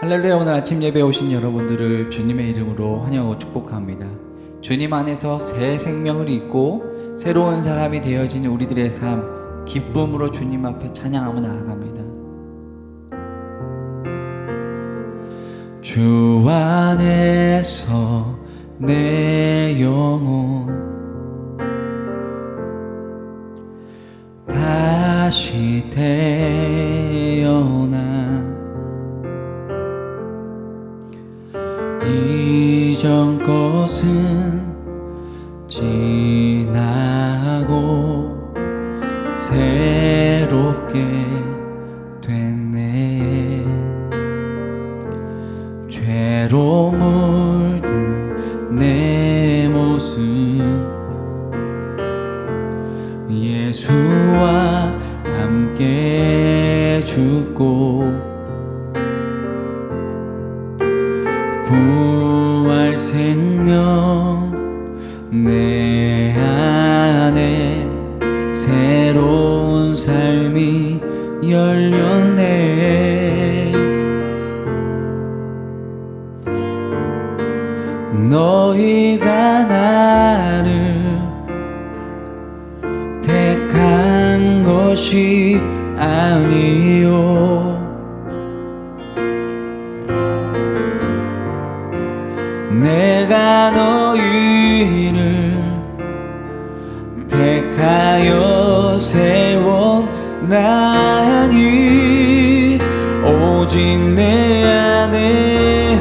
할렐루야. 오늘 아침 예배에 오신 여러분들을 주님의 이름으로 환영하고 축복합니다. 주님 안에서 새 생명을 잊고 새로운 사람이 되어진 우리들의 삶, 기쁨으로 주님 앞에 찬양하며 나아갑니다. 주 안에서 내 영혼 다시 태어나 이전 것은 지나고 새롭게 됐네. 죄로 물든 내 모습 예수와 함께 죽고 부활 생명 내 안에 새로운 삶이 열렸네. 너희가 나를 택한 것이 아니요 내가 너희를 택하여 세웠나니 오직 내 안에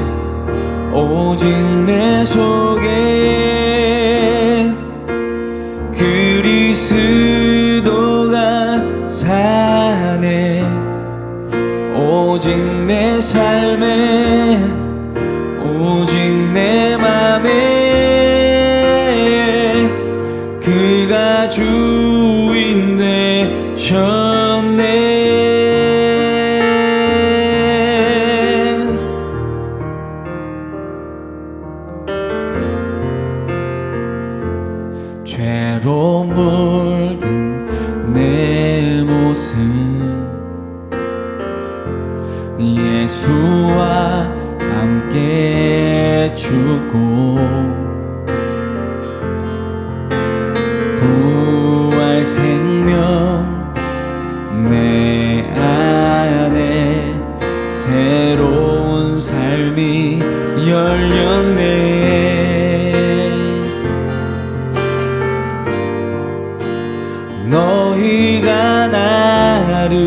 오직 내 속에 그리스도가 사네. 오직 내 삶에 오직 내 맘에 그가 주인 되셨네. 죄로 물든 내 모습 예수와 함께 죽고 부활 생명 내 안에 새로운 삶이 열렸네. 너희가 나를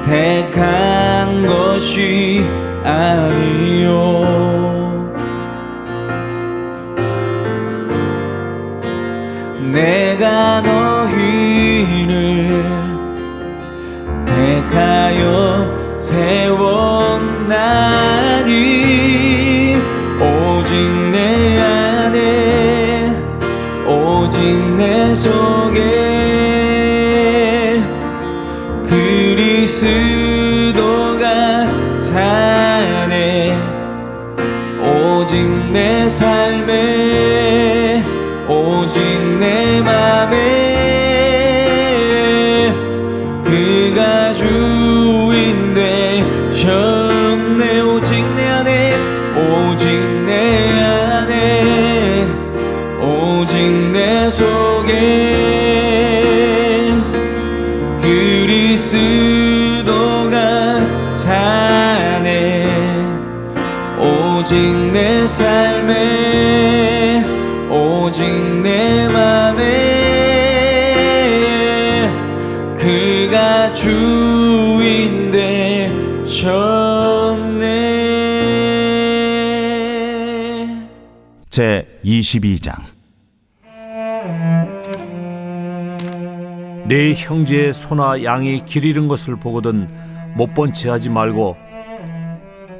택한 것이 아니요 내가 너희를 택하여 세웠나니 오직 내 안에 오직 내 속에 그리스도가 사네. 오직 내 삶에 오직 내 맘에 그가 주인 되셨네. 오직 내 안에 오직 내 안에 오직 내 속에 그리스도가 사네. 오직 내 삶에 오직 내 맘에 그가 주인 되셨네. 제 22장. 네 형제의 소나 양이 길 잃은 것을 보거든 못 본 채 하지 말고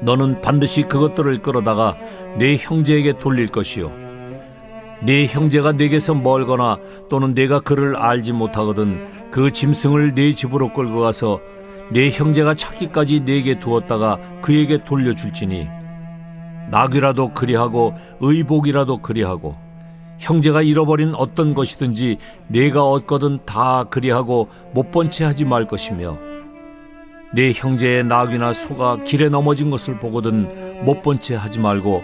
너는 반드시 그것들을 끌어다가 네 형제에게 돌릴 것이요 네 형제가 네게서 멀거나 또는 네가 그를 알지 못하거든 그 짐승을 네 집으로 끌고 가서 네 형제가 찾기까지 네게 두었다가 그에게 돌려줄지니 나귀라도 그리하고 의복이라도 그리하고 형제가 잃어버린 어떤 것이든지 네가 얻거든 다 그리하고 못 본 채 하지 말 것이며 내 형제의 낙이나 소가 길에 넘어진 것을 보거든 못 본 채 하지 말고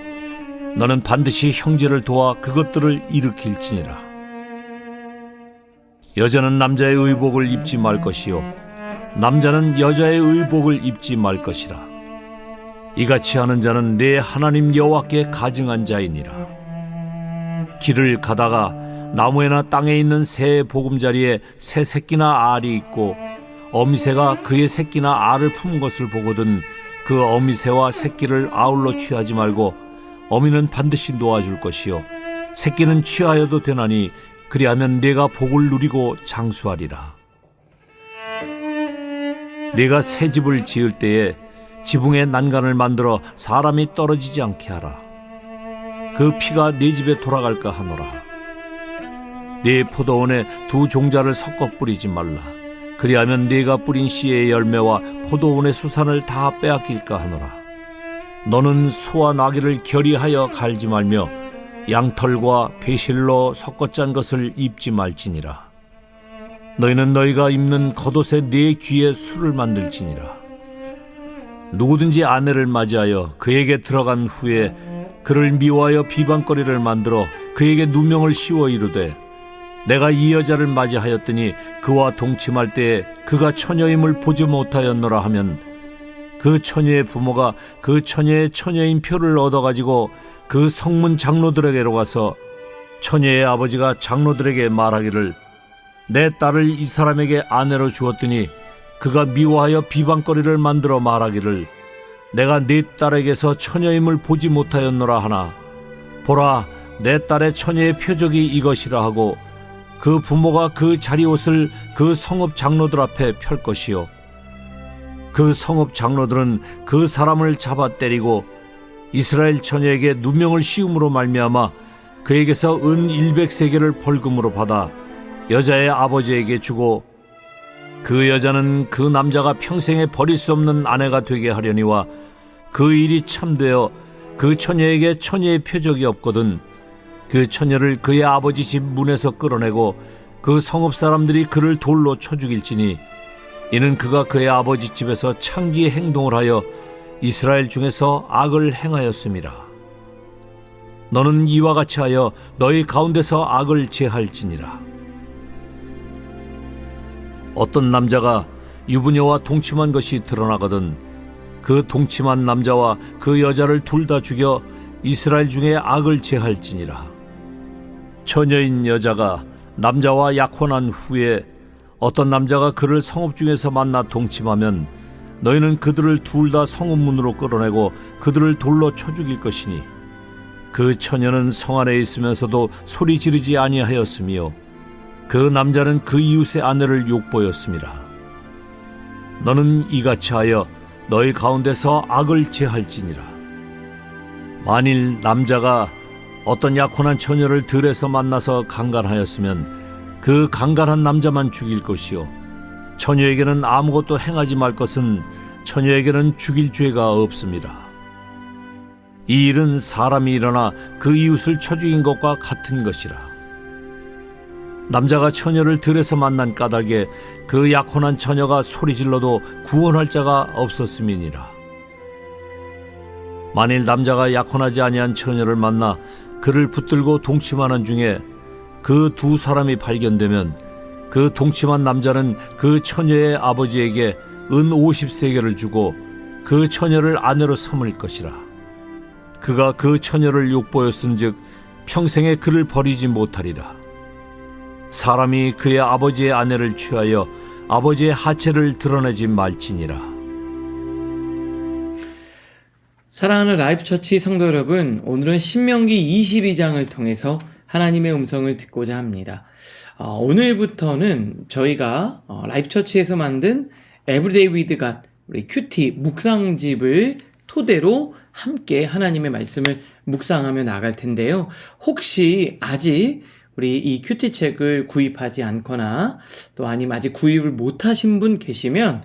너는 반드시 형제를 도와 그것들을 일으킬지니라. 여자는 남자의 의복을 입지 말 것이요 남자는 여자의 의복을 입지 말 것이라. 이같이 하는 자는 내 하나님 여호와께 가증한 자이니라. 길을 가다가 나무에나 땅에 있는 새의 보금자리에 새 새끼나 알이 있고 어미새가 그의 새끼나 알을 품은 것을 보거든 그 어미새와 새끼를 아울러 취하지 말고 어미는 반드시 놓아줄 것이요 새끼는 취하여도 되나니 그리하면 네가 복을 누리고 장수하리라. 네가 새 집을 지을 때에 지붕에 난간을 만들어 사람이 떨어지지 않게 하라. 그 피가 네 집에 돌아갈까 하노라. 네 포도원에 두 종자를 섞어 뿌리지 말라. 그리하면 네가 뿌린 씨의 열매와 포도원의 수산을 다 빼앗길까 하노라. 너는 소와 나귀를 결의하여 갈지 말며 양털과 배실로 섞어 짠 것을 입지 말지니라. 너희는 너희가 입는 겉옷에 네 귀에 술을 만들지니라. 누구든지 아내를 맞이하여 그에게 들어간 후에 그를 미워하여 비방거리를 만들어 그에게 누명을 씌워 이르되 내가 이 여자를 맞이하였더니 그와 동침할 때에 그가 처녀임을 보지 못하였노라 하면 그 처녀의 부모가 그 처녀의 처녀인 표를 얻어가지고 그 성문 장로들에게로 가서 처녀의 아버지가 장로들에게 말하기를 내 딸을 이 사람에게 아내로 주었더니 그가 미워하여 비방거리를 만들어 말하기를 내가 네 딸에게서 처녀임을 보지 못하였노라 하나 보라 내 딸의 처녀의 표적이 이것이라 하고 그 부모가 그 자리옷을 그 성읍 장로들 앞에 펼 것이요 그 성읍 장로들은 그 사람을 잡아 때리고 이스라엘 처녀에게 누명을 씌움으로 말미암아 그에게서 은 100세겔을 벌금으로 받아 여자의 아버지에게 주고 그 여자는 그 남자가 평생에 버릴 수 없는 아내가 되게 하려니와 그 일이 참되어 그 처녀에게 처녀의 표적이 없거든 그 처녀를 그의 아버지 집 문에서 끌어내고 그 성읍 사람들이 그를 돌로 쳐 죽일지니 이는 그가 그의 아버지 집에서 창기의 행동을 하여 이스라엘 중에서 악을 행하였음이라. 너는 이와 같이 하여 너희 가운데서 악을 제할지니라. 어떤 남자가 유부녀와 동침한 것이 드러나거든 그 동침한 남자와 그 여자를 둘 다 죽여 이스라엘 중에 악을 제할지니라. 처녀인 여자가 남자와 약혼한 후에 어떤 남자가 그를 성읍 중에서 만나 동침하면 너희는 그들을 둘 다 성읍 문으로 끌어내고 그들을 돌로 쳐 죽일 것이니 그 처녀는 성 안에 있으면서도 소리 지르지 아니하였으며 그 남자는 그 이웃의 아내를 욕보였습니다. 너는 이같이 하여 너희 가운데서 악을 제할지니라. 만일 남자가 어떤 약혼한 처녀를 들에서 만나서 강간하였으면 그 강간한 남자만 죽일 것이요 처녀에게는 아무것도 행하지 말 것은 처녀에게는 죽일 죄가 없습니다. 이 일은 사람이 일어나 그 이웃을 쳐 죽인 것과 같은 것이라. 남자가 처녀를 들에서 만난 까닭에 그 약혼한 처녀가 소리질러도 구원할 자가 없었음이니라. 만일 남자가 약혼하지 아니한 처녀를 만나 그를 붙들고 동침하는 중에 그 두 사람이 발견되면 그 동침한 남자는 그 처녀의 아버지에게 은 50세겔을 주고 그 처녀를 아내로 삼을 것이라. 그가 그 처녀를 욕보였은즉 평생에 그를 버리지 못하리라. 사람이 그의 아버지의 아내를 취하여 아버지의 하체를 드러내지 말지니라. 사랑하는 라이프처치 성도 여러분, 오늘은 신명기 22장을 통해서 하나님의 음성을 듣고자 합니다. 오늘부터는 저희가 라이프처치에서 만든 Everyday with God, 우리 큐티 묵상집을 토대로 함께 하나님의 말씀을 묵상하며 나갈 텐데요. 혹시 아직 우리 이 큐티 책을 구입하지 않거나 또 아니면 아직 구입을 못하신 분 계시면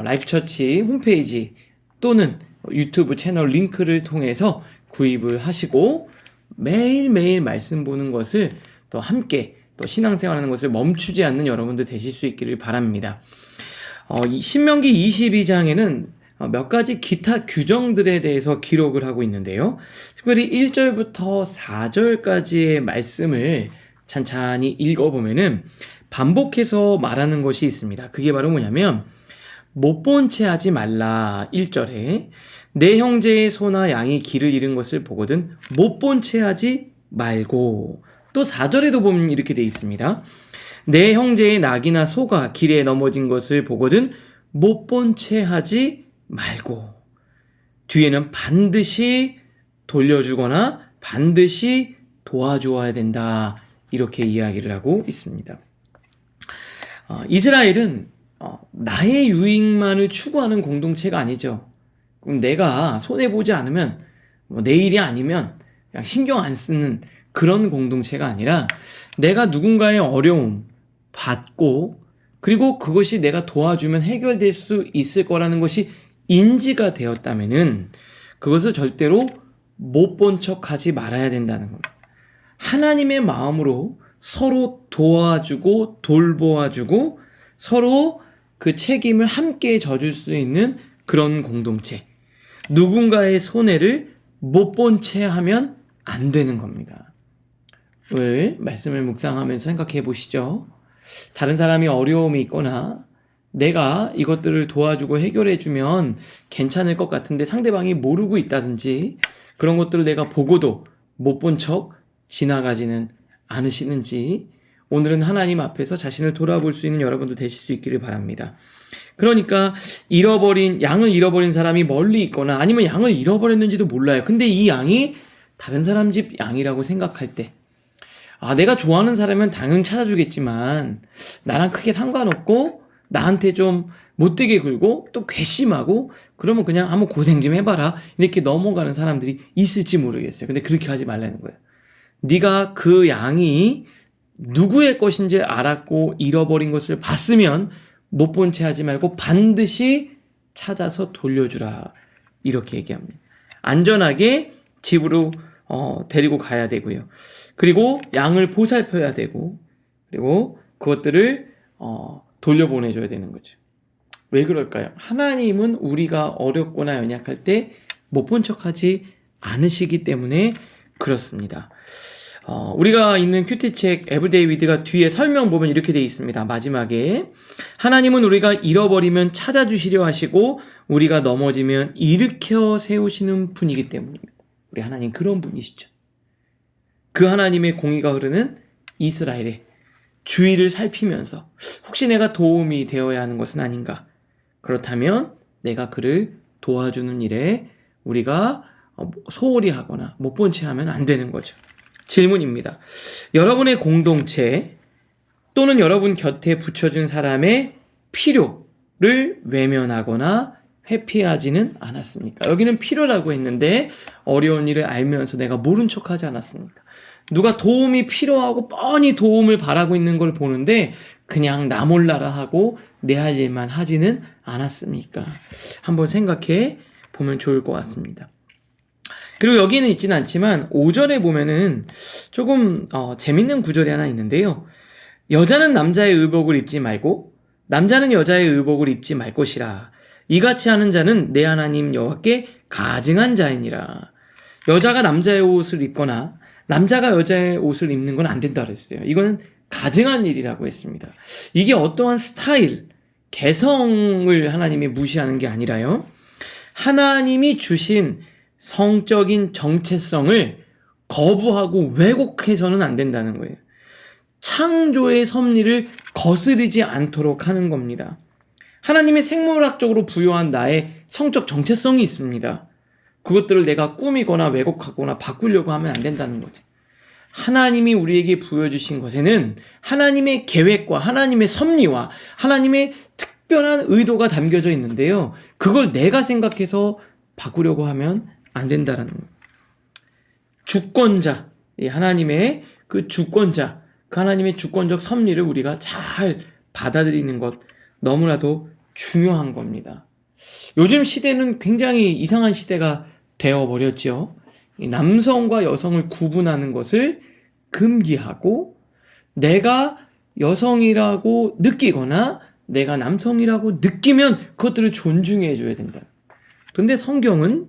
라이프처치 홈페이지 또는 유튜브 채널 링크를 통해서 구입을 하시고 매일매일 말씀 보는 것을 또 함께 또 신앙생활하는 것을 멈추지 않는 여러분들 되실 수 있기를 바랍니다. 이 신명기 22장에는 몇 가지 기타 규정들에 대해서 기록을 하고 있는데요. 특별히 1절부터 4절까지의 말씀을 찬찬히 읽어보면은 반복해서 말하는 것이 있습니다. 그게 바로 뭐냐면 못 본 채 하지 말라. 1절에 내 형제의 소나 양이 길을 잃은 것을 보거든 못 본 채 하지 말고, 또 4절에도 보면 이렇게 돼 있습니다. 내 형제의 낙이나 소가 길에 넘어진 것을 보거든 못 본 채 하지 말고, 뒤에는 반드시 돌려주거나 반드시 도와주어야 된다, 이렇게 이야기를 하고 있습니다. 이스라엘은 나의 유익만을 추구하는 공동체가 아니죠. 그럼 내가 손해보지 않으면 내 일이 아니면 그냥 신경 안 쓰는 그런 공동체가 아니라, 내가 누군가의 어려움 받고 그리고 그것이 내가 도와주면 해결될 수 있을 거라는 것이 인지가 되었다면은 그것을 절대로 못 본 척하지 말아야 된다는 겁니다. 하나님의 마음으로 서로 도와주고 돌보아주고 서로 그 책임을 함께 져줄 수 있는 그런 공동체. 누군가의 손해를 못 본 채 하면 안 되는 겁니다. 오늘 말씀을 묵상하면서 생각해 보시죠. 다른 사람이 어려움이 있거나 내가 이것들을 도와주고 해결해 주면 괜찮을 것 같은데 상대방이 모르고 있다든지 그런 것들을 내가 보고도 못 본 척 지나가지는 않으시는지, 오늘은 하나님 앞에서 자신을 돌아볼 수 있는 여러분도 되실 수 있기를 바랍니다. 그러니까 양을 잃어버린 사람이 멀리 있거나 아니면 양을 잃어버렸는지도 몰라요. 근데 이 양이 다른 사람 집 양이라고 생각할 때, 내가 좋아하는 사람은 당연히 찾아주겠지만 나랑 크게 상관없고 나한테 좀 못되게 굴고 또 괘씸하고 그러면 그냥 한번 고생 좀 해봐라, 이렇게 넘어가는 사람들이 있을지 모르겠어요. 근데 그렇게 하지 말라는 거예요. 네가 그 양이 누구의 것인지 알았고 잃어버린 것을 봤으면 못 본 채 하지 말고 반드시 찾아서 돌려주라, 이렇게 얘기합니다. 안전하게 집으로 데리고 가야 되고요. 그리고 양을 보살펴야 되고, 그리고 그것들을 돌려보내줘야 되는 거죠. 왜 그럴까요? 하나님은 우리가 어렵거나 연약할 때 못 본 척하지 않으시기 때문에 그렇습니다. 우리가 읽는 큐티책 에브리데이 위드가 뒤에 설명 보면 이렇게 되어 있습니다. 마지막에 하나님은 우리가 잃어버리면 찾아주시려 하시고 우리가 넘어지면 일으켜 세우시는 분이기 때문입니다. 우리 하나님 그런 분이시죠. 그 하나님의 공의가 흐르는 이스라엘의 주의를 살피면서 혹시 내가 도움이 되어야 하는 것은 아닌가? 그렇다면 내가 그를 도와주는 일에 우리가 소홀히 하거나 못 본 채 하면 안 되는 거죠. 질문입니다. 여러분의 공동체 또는 여러분 곁에 붙여준 사람의 필요를 외면하거나 회피하지는 않았습니까? 여기는 필요라고 했는데 어려운 일을 알면서 내가 모른 척하지 않았습니까? 누가 도움이 필요하고 뻔히 도움을 바라고 있는 걸 보는데 그냥 나 몰라라 하고 내 할 일만 하지는 않았습니까? 한번 생각해 보면 좋을 것 같습니다. 그리고 여기는 있지는 않지만 5절에 보면은 조금 재밌는 구절이 하나 있는데요. 여자는 남자의 의복을 입지 말고 남자는 여자의 의복을 입지 말 것이라. 이같이 하는 자는 내 하나님 여호와께 가증한 자이니라. 여자가 남자의 옷을 입거나 남자가 여자의 옷을 입는 건 안 된다 그랬어요. 이거는 가증한 일이라고 했습니다. 이게 어떠한 스타일, 개성을 하나님이 무시하는 게 아니라요. 하나님이 주신 성적인 정체성을 거부하고 왜곡해서는 안 된다는 거예요. 창조의 섭리를 거스르지 않도록 하는 겁니다. 하나님이 생물학적으로 부여한 나의 성적 정체성이 있습니다. 그것들을 내가 꾸미거나 왜곡하거나 바꾸려고 하면 안 된다는 거죠. 하나님이 우리에게 부여주신 것에는 하나님의 계획과 하나님의 섭리와 하나님의 특별한 의도가 담겨져 있는데요. 그걸 내가 생각해서 바꾸려고 하면 안 된다는 거예요. 주권자, 하나님의 그 주권자, 그 하나님의 주권적 섭리를 우리가 잘 받아들이는 것 너무나도 중요한 겁니다. 요즘 시대는 굉장히 이상한 시대가 되어버렸죠. 남성과 여성을 구분하는 것을 금기하고 내가 여성이라고 느끼거나 내가 남성이라고 느끼면 그것들을 존중해 줘야 된다. 그런데 성경은,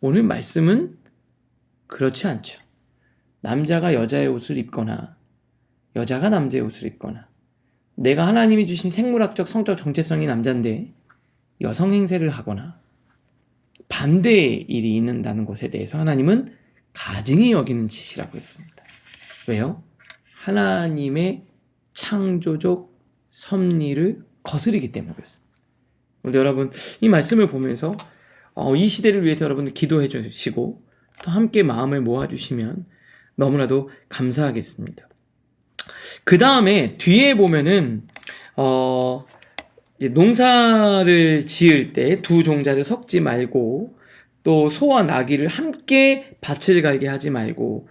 오늘 말씀은 그렇지 않죠. 남자가 여자의 옷을 입거나 여자가 남자의 옷을 입거나, 내가 하나님이 주신 생물학적 성적 정체성이 남자인데 여성 행세를 하거나 반대의 일이 있는다는 것에 대해서 하나님은 가증히 여기는 짓이라고 했습니다. 왜요? 하나님의 창조적 섭리를 거스르기 때문에 그렇습니다. 그런데 여러분, 이 말씀을 보면서 이 시대를 위해서 여러분들 기도해 주시고 또 함께 마음을 모아주시면 너무나도 감사하겠습니다. 그 다음에 뒤에 보면은 농사를 지을 때 두 종자를 섞지 말고, 또 소와 나귀를 함께 밭을 갈게 하지 말고,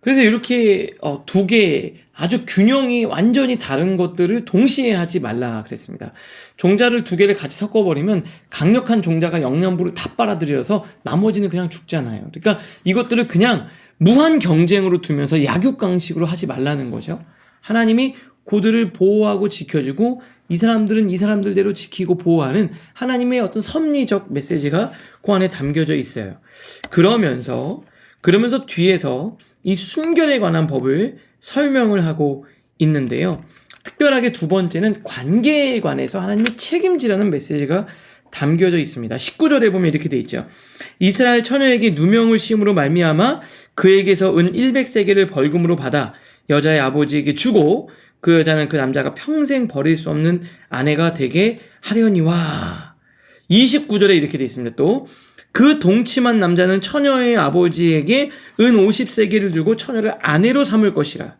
그래서 이렇게 두 개 아주 균형이 완전히 다른 것들을 동시에 하지 말라 그랬습니다. 종자를 두 개를 같이 섞어버리면 강력한 종자가 영양분을 다 빨아들여서 나머지는 그냥 죽잖아요. 그러니까 이것들을 그냥 무한 경쟁으로 두면서 약육강식으로 하지 말라는 거죠. 하나님이 그들을 보호하고 지켜주고 이 사람들은 이 사람들대로 지키고 보호하는 하나님의 어떤 섭리적 메시지가 그 안에 담겨져 있어요. 그러면서 뒤에서 이 순결에 관한 법을 설명을 하고 있는데요. 특별하게 두 번째는 관계에 관해서 하나님이 책임지라는 메시지가 담겨져 있습니다. 19절에 보면 이렇게 돼 있죠. 이스라엘 처녀에게 누명을 씌움으로 말미암아 그에게서 은 100세겔을 벌금으로 받아 여자의 아버지에게 주고 그 여자는 그 남자가 평생 버릴 수 없는 아내가 되게 하려니와. 29절에 이렇게 돼 있습니다. 또 그 동침한 남자는 처녀의 아버지에게 은 50세겔을 주고 처녀를 아내로 삼을 것이라.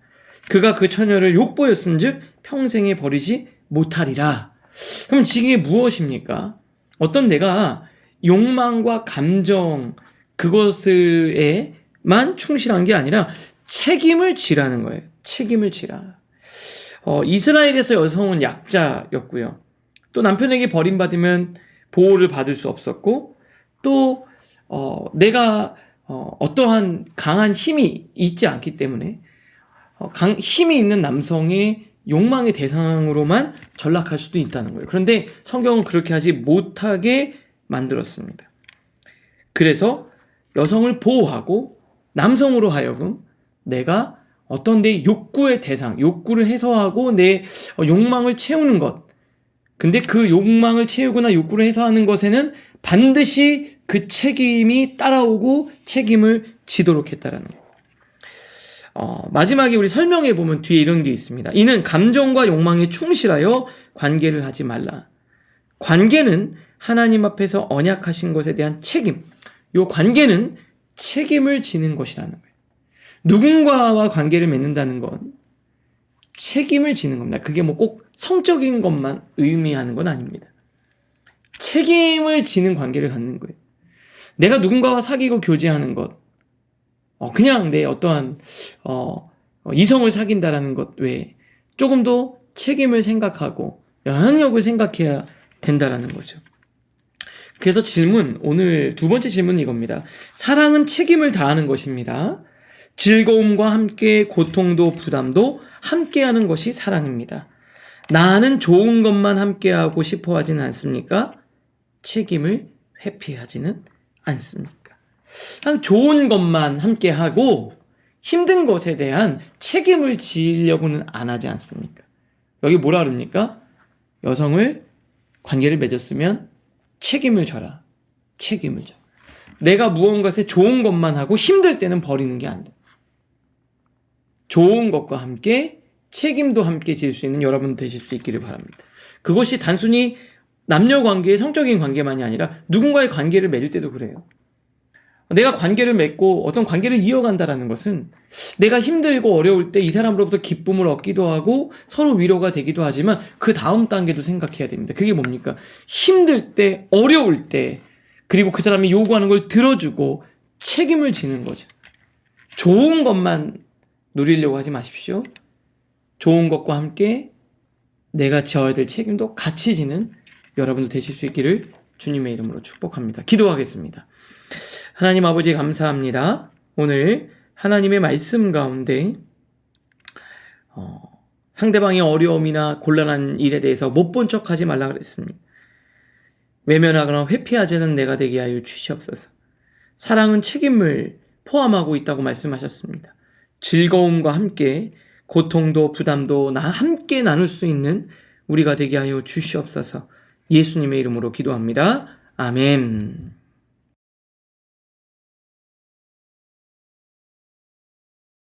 그가 그 처녀를 욕보였은즉 평생에 버리지 못하리라. 그럼 지금 이게 무엇입니까? 어떤 내가 욕망과 감정 그것에만 충실한 게 아니라 책임을 지라는 거예요. 책임을 지라. 이스라엘에서 여성은 약자였고요. 또 남편에게 버림받으면 보호를 받을 수 없었고, 또 내가 어떠한 강한 힘이 있지 않기 때문에 힘이 있는 남성의 욕망의 대상으로만 전락할 수도 있다는 거예요. 그런데 성경은 그렇게 하지 못하게 만들었습니다. 그래서 여성을 보호하고 남성으로 하여금 내가 어떤 내 욕구의 대상, 욕구를 해소하고 내 욕망을 채우는 것. 근데 그 욕망을 채우거나 욕구를 해소하는 것에는 반드시 그 책임이 따라오고 책임을 지도록 했다라는 거. 마지막에 우리 설명해 보면 뒤에 이런 게 있습니다. 이는 감정과 욕망에 충실하여 관계를 하지 말라. 관계는 하나님 앞에서 언약하신 것에 대한 책임. 요 관계는 책임을 지는 것이라는 거예요. 누군가와 관계를 맺는다는 건 책임을 지는 겁니다. 그게 뭐 꼭 성적인 것만 의미하는 건 아닙니다. 책임을 지는 관계를 갖는 거예요. 내가 누군가와 사귀고 교제하는 것, 그냥 내 어떠한 이성을 사귄다라는 것 외에 조금 더 책임을 생각하고 영향력을 생각해야 된다라는 거죠. 그래서 오늘 두 번째 질문은 이겁니다. 사랑은 책임을 다하는 것입니다. 즐거움과 함께 고통도 부담도 함께하는 것이 사랑입니다. 나는 좋은 것만 함께하고 싶어 하지는 않습니까? 책임을 회피하지는 않습니까? 그냥 좋은 것만 함께하고 힘든 것에 대한 책임을 지려고는 안 하지 않습니까? 여기 뭐라 그럽니까? 여성을 관계를 맺었으면 책임을 져라. 책임을 져. 내가 무언가에 좋은 것만 하고 힘들 때는 버리는 게 안 돼. 좋은 것과 함께 책임도 함께 질 수 있는 여러분 되실 수 있기를 바랍니다. 그것이 단순히 남녀 관계의 성적인 관계만이 아니라 누군가의 관계를 맺을 때도 그래요. 내가 관계를 맺고 어떤 관계를 이어간다라는 것은 내가 힘들고 어려울 때 이 사람으로부터 기쁨을 얻기도 하고 서로 위로가 되기도 하지만 그 다음 단계도 생각해야 됩니다. 그게 뭡니까? 힘들 때, 어려울 때, 그리고 그 사람이 요구하는 걸 들어주고 책임을 지는 거죠. 좋은 것만 누리려고 하지 마십시오. 좋은 것과 함께 내가 져야 될 책임도 같이 지는 여러분들 되실 수 있기를 주님의 이름으로 축복합니다. 기도하겠습니다. 하나님 아버지 감사합니다. 오늘 하나님의 말씀 가운데 상대방의 어려움이나 곤란한 일에 대해서 못 본 척하지 말라 그랬습니다. 외면하거나 회피하자는 내가 되게 하여 주시옵소서. 사랑은 책임을 포함하고 있다고 말씀하셨습니다. 즐거움과 함께 고통도 부담도 함께 나눌 수 있는 우리가 되게 하여 주시옵소서. 예수님의 이름으로 기도합니다. 아멘.